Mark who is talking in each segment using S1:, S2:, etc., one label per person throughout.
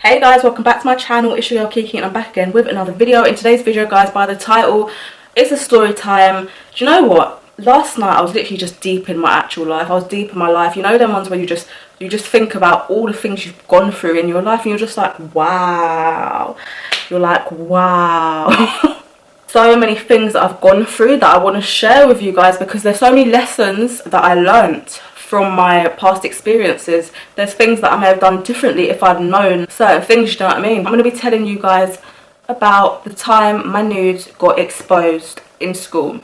S1: Hey guys, welcome back to my channel. It's your girl Kiki and I'm back again with another video. In today's video guys, by the title, it's a story time. Do you know what? Last night I was literally just deep in my actual life. I was deep in my life. You know them ones where you just think about all the things you've gone through in your life and you're just like, wow. You're like, wow. So many things that I've gone through that I want to share with you guys because there's so many lessons that I learnt from my past experiences. There's things that I may have done differently if I'd known certain things, you know what I mean? I'm going to be telling you guys about the time my nudes got exposed in school.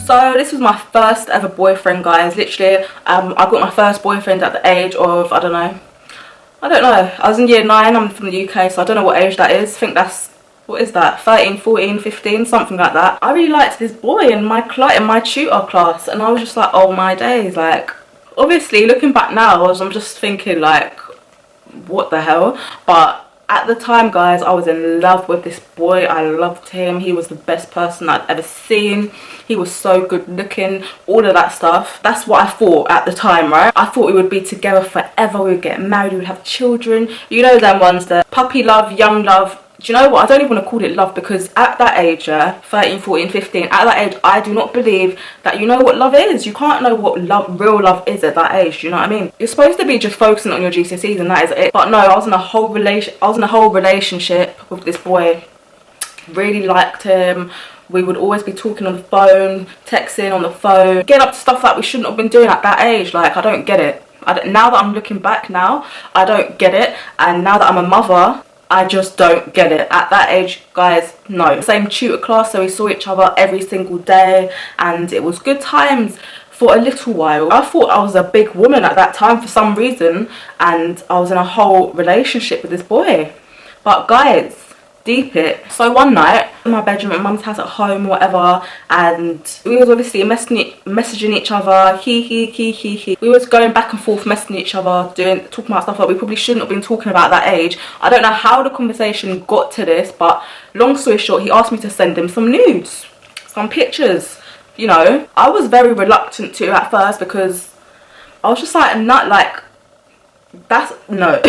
S1: So this was my first ever boyfriend, guys. Literally, I got my first boyfriend at the age of, I don't know. I was in year 9, I'm from the UK, so I don't know what age that is. I think that's, what is that, 13, 14, 15, something like that. I really liked this boy in my tutor class, and I was just like, oh my days. Like, obviously, looking back now, I'm just thinking like, what the hell? But at the time, guys, I was in love with this boy. I loved him. He was the best person I'd ever seen. He was so good looking, all of that stuff. That's what I thought at the time, right? I thought we would be together forever. We would get married, we would have children. You know them ones, the puppy love, young love. Do you know what? I don't even want to call it love because at that age, 13, 14, 15, at that age, I do not believe that you know what love is. You can't know what real love is at that age, do you know what I mean? You're supposed to be just focusing on your GCSEs and that is it. But no, I was in a whole relationship with this boy. Really liked him. We would always be talking on the phone, texting on the phone, getting up to stuff that we shouldn't have been doing at that age. Like, I don't get it. Now that I'm looking back now, I don't get it. And now that I'm a mother, I just don't get it. At that age, guys, no. Same tutor class, so we saw each other every single day and it was good times for a little while. I thought I was a big woman at that time for some reason and I was in a whole relationship with this boy. But guys, deep it. So one night in my bedroom at mum's house at home, whatever, and we was obviously messaging each other, he. We was going back and forth messaging each other, talking about stuff that we probably shouldn't have been talking about at that age. I don't know how the conversation got to this, but long story short, he asked me to send him some nudes, some pictures. You know, I was very reluctant to at first because I was just like, not like, that's no.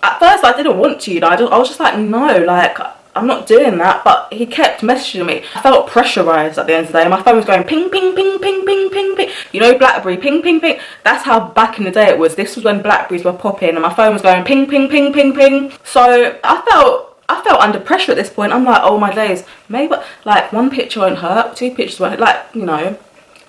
S1: At first I didn't want to, you know, I was just like, no, like, I'm not doing that. But he kept messaging me. I felt pressurized at the end of the day. My phone was going ping, ping, ping, ping, ping, ping, ping. You know, BlackBerry, ping, ping, ping. That's how back in the day it was. This was when BlackBerries were popping and my phone was going ping, ping, ping, ping, ping. So I felt under pressure at this point. I'm like, oh my days, maybe like one picture won't hurt, 2 pictures won't hurt. Like, you know,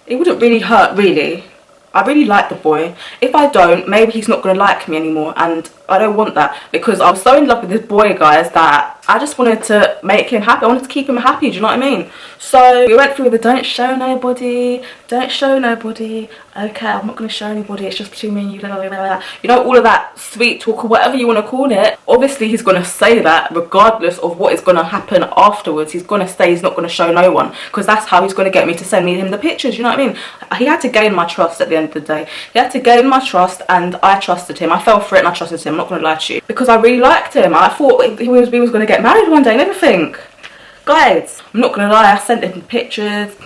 S1: it wouldn't really hurt really. I really like the boy. If I don't, maybe he's not going to like me anymore, and I don't want that because I was so in love with this boy, guys, that I just wanted to make him happy. I wanted to keep him happy, do you know what I mean? So we went through the don't show nobody, okay, I'm not going to show anybody, it's just between me and you, blah, blah, blah, blah. You know, all of that sweet talk or whatever you want to call it. Obviously he's going to say that regardless of what is going to happen afterwards. He's going to say he's not going to show no one because that's how he's going to get me to send me him the pictures, you know what I mean? He had to gain my trust at the end of the day. He had to gain my trust and I trusted him. I fell for it and I trusted him, I'm not going to lie to you, because I really liked him. I thought we was going to get married one day and everything. Guys, I'm not going to lie, I sent him pictures.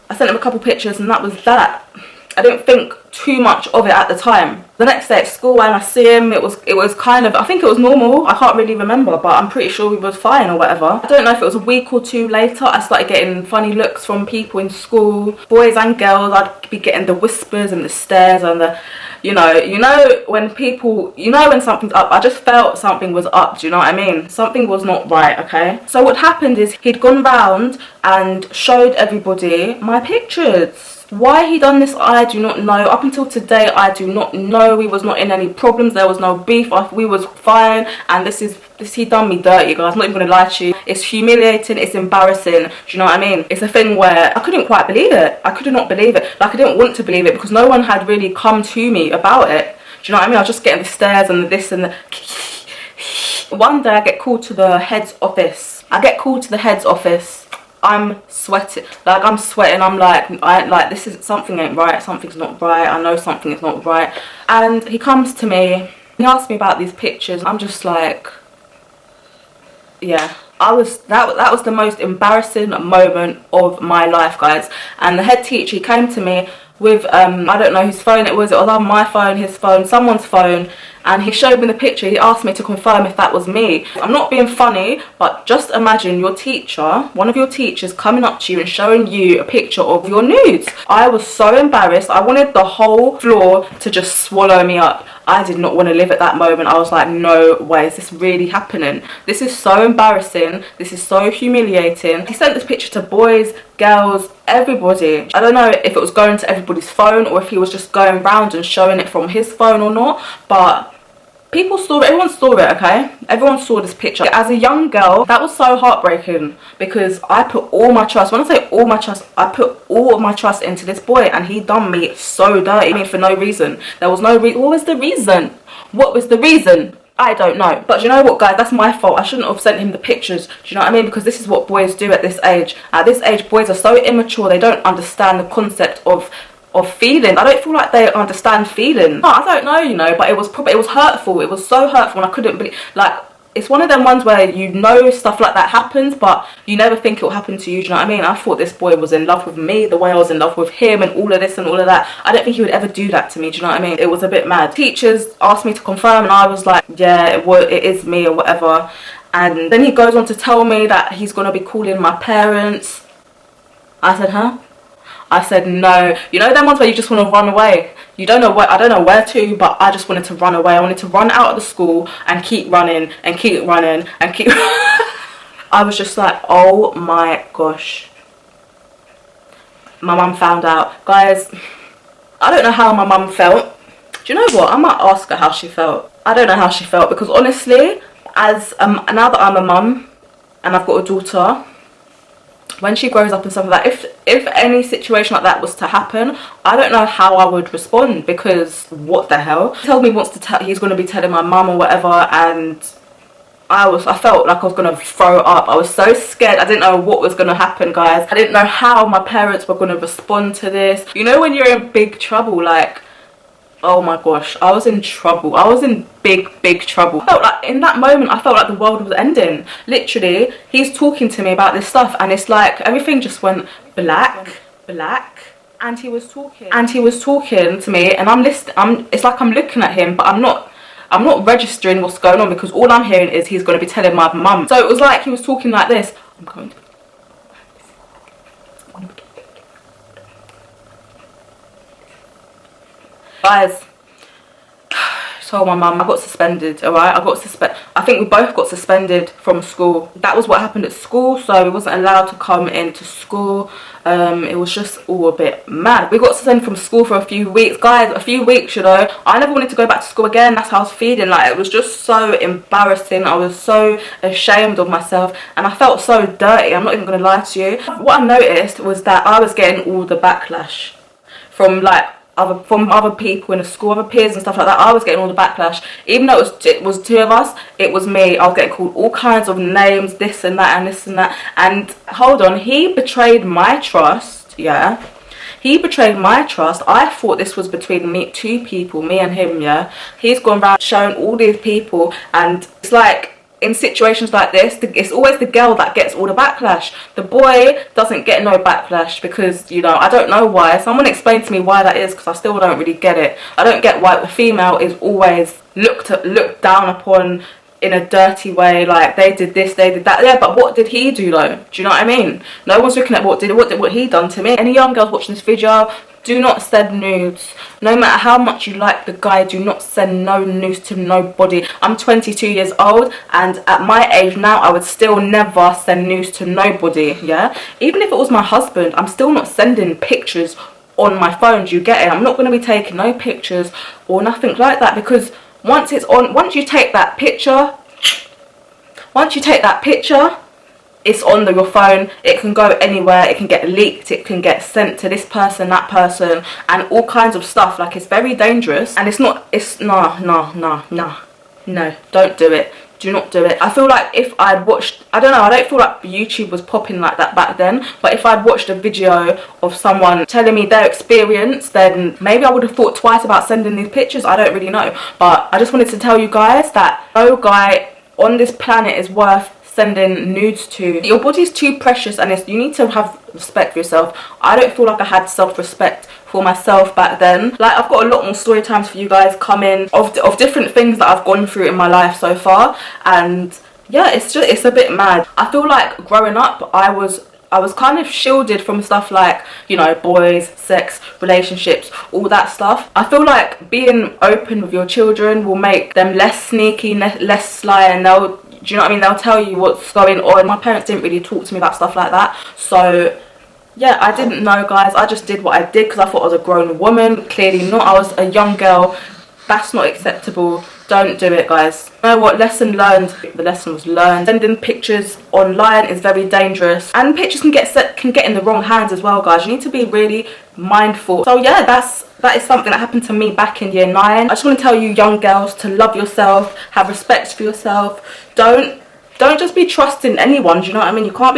S1: I sent him a couple pictures and that was that. I didn't think too much of it at the time. The next day at school when I see him, it was kind of, I think it was normal. I can't really remember, but I'm pretty sure we was fine or whatever. I don't know if it was a week or 2 later, I started getting funny looks from people in school, boys and girls. I'd be getting the whispers and the stares and the, you know when people, when something's up. I just felt something was up, do you know what I mean? Something was not right, okay? So what happened is he'd gone round and showed everybody my pictures. Why he done this, I do not know. Up until today, I do not know. We was not in any problems. There was no beef. We was fine. And he done me dirty, guys. I'm not even gonna lie to you. It's humiliating. It's embarrassing. Do you know what I mean? It's a thing where I couldn't quite believe it. I could not believe it. Like, I didn't want to believe it because no one had really come to me about it. Do you know what I mean? I was just getting the stares and the this and the. One day I get called to the head's office. I'm sweating, like I'm sweating. I'm like, this is, something ain't right, something's not right, I know something is not right. And he comes to me, he asked me about these pictures. I'm just like, yeah, that was the most embarrassing moment of my life, guys. And the head teacher, he came to me with I don't know whose phone it was on my phone, his phone, someone's phone, and he showed me the picture. He asked me to confirm if that was me. I'm not being funny, but just imagine your teacher, one of your teachers, coming up to you and showing you a picture of your nudes. I was so embarrassed. I wanted the whole floor to just swallow me up. I did not want to live at that moment. I was like, no way, is this really happening? This is so embarrassing. This is so humiliating. He sent this picture to boys, girls, everybody. I don't know if it was going to everybody's phone or if he was just going round and showing it from his phone or not, but people saw it, everyone saw it, okay? Everyone saw this picture. As a young girl, that was so heartbreaking because I put all my trust, when I say all my trust, I put all of my trust into this boy, and he done me so dirty. I mean, for no reason. There was no reason. What was the reason? What was the reason? I don't know. But you know what, guys? That's my fault. I shouldn't have sent him the pictures. Do you know what I mean? Because this is what boys do at this age. At this age, boys are so immature. They don't understand the concept of feeling. I don't feel like they understand feeling. No, I don't know, you know, but it was hurtful. It was so hurtful, and I couldn't believe, like, it's one of them ones where you know stuff like that happens, but you never think it will happen to you. Do you know what I mean? I thought this boy was in love with me the way I was in love with him, and all of this and all of that. I don't think he would ever do that to me. Do you know what I mean? It was a bit mad. Teachers asked me to confirm, and I was like, yeah, it is me or whatever. And then he goes on to tell me that he's going to be calling my parents. I said, huh? I said no. You know them ones where you just want to run away? You don't know where, I don't know where to, but I just wanted to run away. I wanted to run out of the school and keep running and keep running and keep I was just like, oh my gosh. My mum found out. Guys, I don't know how my mum felt. Do you know what? I might ask her how she felt. I don't know how she felt, because honestly, as now that I'm a mum and I've got a daughter, when she grows up and stuff like that, if any situation like that was to happen, I don't know how I would respond, because what the hell? He told me he's going to be telling my mum or whatever, and I felt like I was going to throw up. I was so scared. I didn't know what was going to happen, guys. I didn't know how my parents were going to respond to this. You know when you're in big trouble, like, oh my gosh, I was in trouble. I was in big trouble. I felt like in that moment, I felt like the world was ending. Literally, he's talking to me about this stuff, and it's like everything just went black. And he was talking to me, and I'm listening. It's like I'm looking at him, but I'm not registering what's going on, because all I'm hearing is he's going to be telling my mum. So it was like he was talking like this. I'm going to. Guys, told my mum I got suspended, alright? I think we both got suspended from school. That was what happened at school, so we wasn't allowed to come into school. It was just all a bit mad. We got suspended from school for a few weeks. Guys, a few weeks, you know. I never wanted to go back to school again. That's how I was feeling. Like, it was just so embarrassing. I was so ashamed of myself, and I felt so dirty. I'm not even going to lie to you. What I noticed was that I was getting all the backlash from other people in the school, other peers and stuff like that. I was getting all the backlash. Even though it was two of us, it was me. I was getting called all kinds of names, this and that and this and that. And hold on, he betrayed my trust, yeah? He betrayed my trust. I thought this was between two people, me and him, yeah? He's gone around showing all these people, and it's like, in situations like this, it's always the girl that gets all the backlash. The boy doesn't get no backlash, because, you know, I don't know why. Someone explain to me why that is, because I still don't really get it. I don't get why the female is always looked down upon in a dirty way, like they did this, they did that. Yeah, but what did he do though? Do you know what I mean? No one's looking at what he done to me. Any young girls watching this video, do not send nudes. No matter how much you like the guy, do not send no nudes to nobody. I'm 22 years old, and at my age now, I would still never send nudes to nobody, yeah? Even if it was my husband, I'm still not sending pictures on my phone, do you get it? I'm not going to be taking no pictures or nothing like that, because once you take that picture, it's on your phone. It can go anywhere. It can get leaked. It can get sent to this person, that person, and all kinds of stuff. Like, it's very dangerous, and no, don't do it. do not do it. I feel like if I'd watched, I don't know, I don't feel like YouTube was popping like that back then, but if I'd watched a video of someone telling me their experience, then maybe I would have thought twice about sending these pictures. I don't really know, but I just wanted to tell you guys that no guy on this planet is worth sending nudes to. Your body's too precious, and you need to have respect for yourself. I don't feel like I had self-respect for myself back then. Like, I've got a lot more story times for you guys coming of different things that I've gone through in my life so far, and yeah, it's a bit mad. I feel like growing up I was kind of shielded from stuff like, you know, boys, sex, relationships, all that stuff. I feel like being open with your children will make them less sneaky, less sly, and do you know what I mean? They'll tell you what's going on. My parents didn't really talk to me about stuff like that. So yeah, I didn't know, guys. I just did what I did because I thought I was a grown woman. Clearly not. I was a young girl. That's not acceptable. Don't do it, guys. You know what? Lesson learned. The lesson was learned. Sending pictures online is very dangerous, and pictures can get in the wrong hands as well, guys. You need to be really mindful. So yeah, that is something that happened to me back in year 9. I just want to tell you, young girls, to love yourself, have respect for yourself. Don't just be trusting anyone. Do you know what I mean? You can't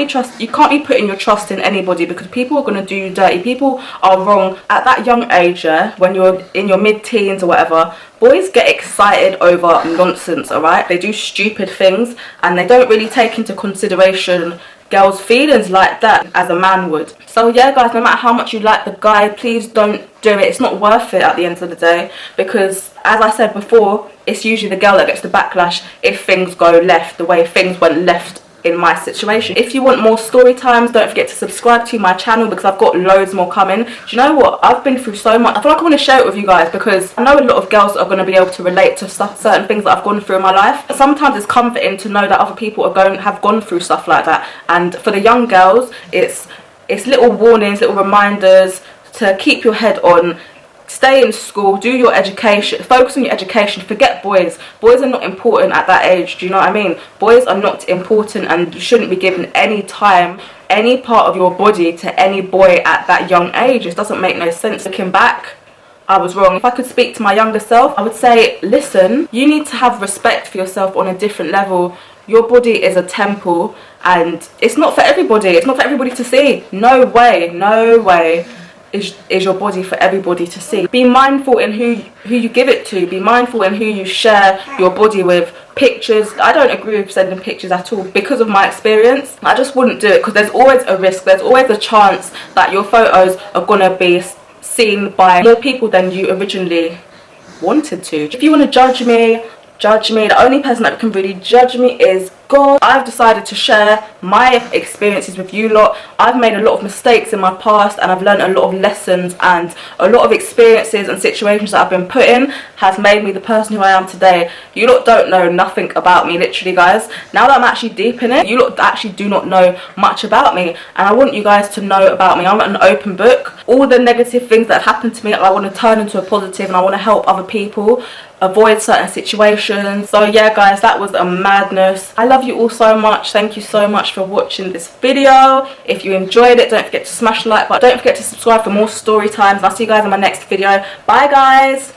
S1: be putting your trust in anybody, because people are going to do you dirty. People are wrong at that young age, yeah? When you're in your mid-teens or whatever. Boys get excited over nonsense, alright? They do stupid things, and they don't really take into consideration girls' feelings like that as a man would. So yeah, guys, no matter how much you like the guy, please don't do it. It's not worth it at the end of the day, because as I said before, it's usually the girl that gets the backlash if things go left the way things went left in my situation. If you want more story times, don't forget to subscribe to my channel, because I've got loads more coming. Do you know what? I've been through so much. I feel like I want to share it with you guys, because I know a lot of girls are going to be able to relate to certain things that I've gone through in my life. Sometimes it's comforting to know that other people have gone through stuff like that, and for the young girls, it's little warnings, little reminders to keep your head on. Stay in school, do your education, focus on your education, forget boys. Boys are not important at that age, do you know what I mean? Boys are not important, and you shouldn't be giving any time, any part of your body to any boy at that young age. It doesn't make no sense. Looking back, I was wrong. If I could speak to my younger self, I would say, listen, you need to have respect for yourself on a different level. Your body is a temple, and it's not for everybody. It's not for everybody to see. No way, no way is your body for everybody to see. Be mindful in who you give it to. Be mindful in who you share your body with. Pictures, I don't agree with sending pictures at all, because of my experience. I just wouldn't do it, because there's always a risk. There's always a chance that your photos are gonna be seen by more people than you originally wanted to. If you want to judge me. The only person that can really judge me is God. I've decided to share my experiences with you lot. I've made a lot of mistakes in my past, and I've learned a lot of lessons, and a lot of experiences and situations that I've been put in has made me the person who I am today. You lot don't know nothing about me, literally, guys. Now that I'm actually deep in it, you lot actually do not know much about me, and I want you guys to know about me. I'm an open book. All the negative things that have happened to me, I want to turn into a positive, and I want to help other people avoid certain situations. So yeah, guys, that was a madness. I love you all so much. Thank you so much for watching this video. If you enjoyed it, don't forget to smash the like button. Don't forget to subscribe for more story times. I'll see you guys in my next video. Bye, guys.